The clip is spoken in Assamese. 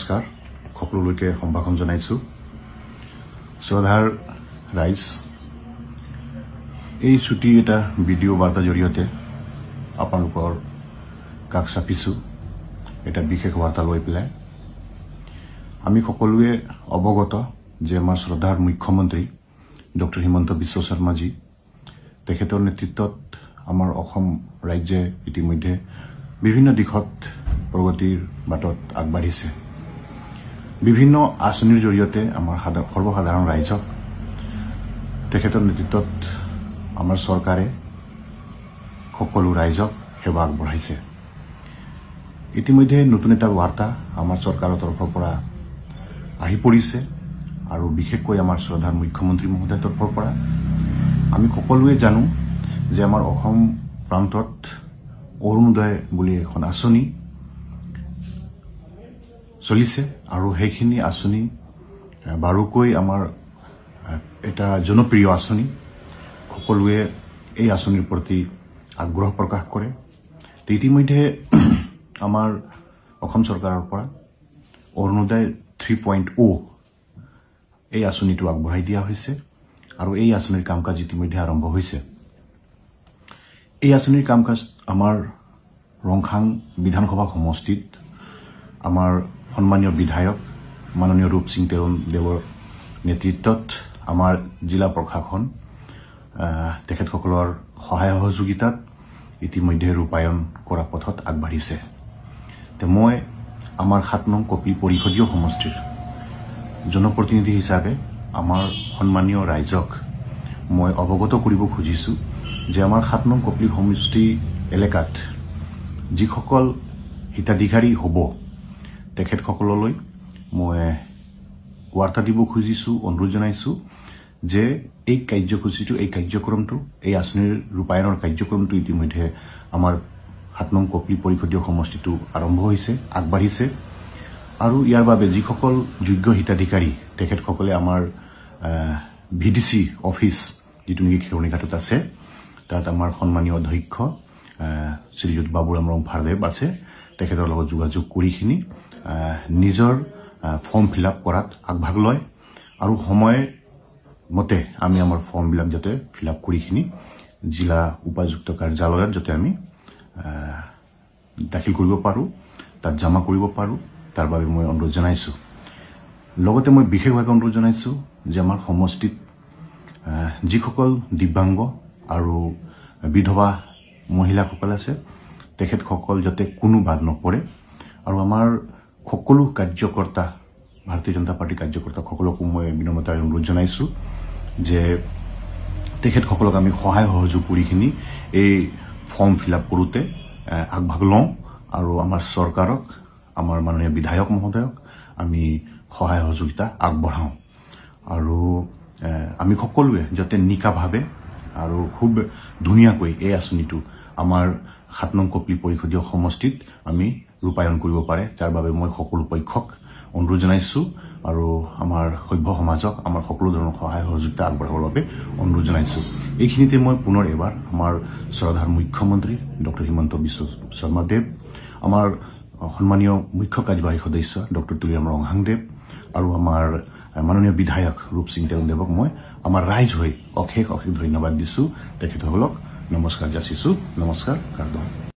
নমস্কাৰ সকলোলৈকে সম্ভাষণ জনাইছো শ্ৰদ্ধাৰ ৰাইজ এই ছুটি এটা ভিডিঅ' বাৰ্তা জৰিয়তে আপোনালোকৰ কাষ চাপিছো এটা বিশেষ বাৰ্তা লৈ পেলাই আমি সকলোৱে অৱগত যে আমাৰ শ্ৰদ্ধাৰ মুখ্যমন্ত্ৰী ডক্টৰ হিমন্ত বিশ্ব শৰ্মাজী তেখেতৰ নেতৃত্বত আমাৰ অসম ৰাজ্যে ইতিমধ্যে বিভিন্ন দিশত প্ৰগতিৰ বাটত আগবাঢ়িছে বিভিন্ন আঁচনিৰ জৰিয়তে আমাৰ সৰ্বসাধাৰণ ৰাইজক তেখেতৰ নেতৃত্বত আমাৰ চৰকাৰে সকলো ৰাইজক সেৱা আগবঢ়াইছে ইতিমধ্যে নতুন এটা বাৰ্তা আমাৰ চৰকাৰৰ তৰফৰ পৰা আহি পৰিছে আৰু বিশেষকৈ আমাৰ শ্ৰদ্ধাৰ মুখ্যমন্ত্ৰী মহোদয়ৰ তৰফৰ পৰা আমি সকলোৱে জানো যে আমাৰ অসম প্ৰান্তত অৰুণোদয় বুলি এখন আঁচনি চলিছে আৰু সেইখিনি আঁচনি বাৰুকৈ আমাৰ এটা জনপ্ৰিয় আঁচনি সকলোৱে এই আঁচনিৰ প্ৰতি আগ্ৰহ প্ৰকাশ কৰে ইতিমধ্যে আমাৰ অসম চৰকাৰৰ পৰা অৰুণোদয় 3.0 এই আঁচনিটো আগবঢ়াই দিয়া হৈছে আৰু এই আঁচনিৰ কাম কাজ ইতিমধ্যে আৰম্ভ হৈছে এই আঁচনিৰ কাম কাজ আমাৰ ৰংখাং বিধানসভা সমষ্টিত আমাৰ সন্মানীয় বিধায়ক মাননীয় ৰূপ সিং দেৱৰ নেতৃত্বত আমাৰ জিলা প্ৰশাসন তেখেতসকলৰ সহায় সহযোগিতাত ইতিমধ্যে ৰূপায়ণ কৰা পথত আগবাঢ়িছে মই আমাৰ 7 নং কপি পৰিষদীয় সমষ্টিৰ জনপ্ৰতিনিধি হিচাপে আমাৰ সন্মানীয় ৰাইজক মই অৱগত কৰিব খুজিছো যে আমাৰ 7 নং কপি সমষ্টি এলেকাত যিসকল হিতাধিকাৰী হ'ব তেখেতসকললৈ মই বাৰ্তা দিব খুজিছো অনুৰোধ জনাইছো যে এই কাৰ্যসূচীটো এই কাৰ্যক্ৰমটো এই আঁচনিৰ ৰূপায়ণৰ কাৰ্যক্ৰমটো ইতিমধ্যে আমাৰ 7 নং কপি পৰিষদীয় সমষ্টিটো আৰম্ভ হৈছে আগবাঢ়িছে আৰু ইয়াৰ বাবে যিসকল যোগ্য হিতাধিকাৰী তেখেতসকলে আমাৰ ভিডিসি অফিস যিটো নেকি খেৰণীঘাটত আছে তাত আমাৰ সন্মানীয় অধ্যক্ষ শ্ৰীযুত বাবুৰাম ৰংফাৰদেৱ আছে তেখেতৰ লগত যোগাযোগ কৰিখিনি নিজৰ ফৰ্ম ফিলআপ কৰাত আগভাগ লয় আৰু সময় মতে আমি আমাৰ ফৰ্ম বিলাক যাতে ফিলআপ কৰিখিনি জিলা উপাযুক্ত কাৰ্যালয়ত যাতে আমি দাখিল কৰিব পাৰো তাত জমা কৰিব পাৰো তাৰ বাবে মই অনুৰোধ জনাইছো লগতে মই বিশেষভাৱে অনুৰোধ জনাইছো যে আমাৰ সমষ্টিত যিসকল দিব্যাংগ আৰু বিধৱা মহিলাসকল আছে তেখেতসকল যাতে কোনো বাদ নপৰে আৰু আমাৰ সকলো কাৰ্যকৰ্তা ভাৰতীয় জনতা পাৰ্টি কাৰ্যকৰ্তা সকলোকে মই বিনম্ৰতাৰে অনুৰোধ জনাইছো যে তেখেতসকলক আমি সহায় সহযোগ কৰিখিনি এই ফৰ্ম ফিলআপ কৰোতে আগভাগ লওঁ আৰু আমাৰ চৰকাৰক আমাৰ মাননীয় বিধায়ক মহোদয়ক আমি সহায় সহযোগিতা আগবঢ়াওঁ আৰু আমি সকলোৱে যাতে নিকাভাৱে আৰু খুব ধুনীয়াকৈ এই আঁচনিটো আমাৰ 7 নং কপি পৰিষদীয় সমষ্টিত আমি ৰূপায়ণ কৰিব পাৰে তাৰ বাবে মই সকলো পক্ষক অনুৰোধ জনাইছো আৰু আমাৰ সভ্য সমাজক আমাৰ সকলো ধৰণৰ সহায় সহযোগিতা আগবঢ়াবৰ বাবে অনুৰোধ জনাইছো এইখিনিতে মই পুনৰ এবাৰ আমাৰ শ্ৰদ্ধাৰ মুখ্যমন্ত্ৰী ডক্টৰ হিমন্ত বিশ্ব শৰ্মা দেৱ আমাৰ সন্মানীয় মুখ্য কাৰ্যবাহী সদস্য ডক্টৰ তুলিৰাম ৰংহাংদেৱ আৰু আমাৰ মাননীয় বিধায়ক ৰূপ সিং দেৱক মই আমাৰ ৰাইজ হৈ অশেষ অশেষ ধন্যবাদ দিছো তেখেতসকলক নমস্কাৰ যাচিছো নমস্কাৰ কাৰ্ড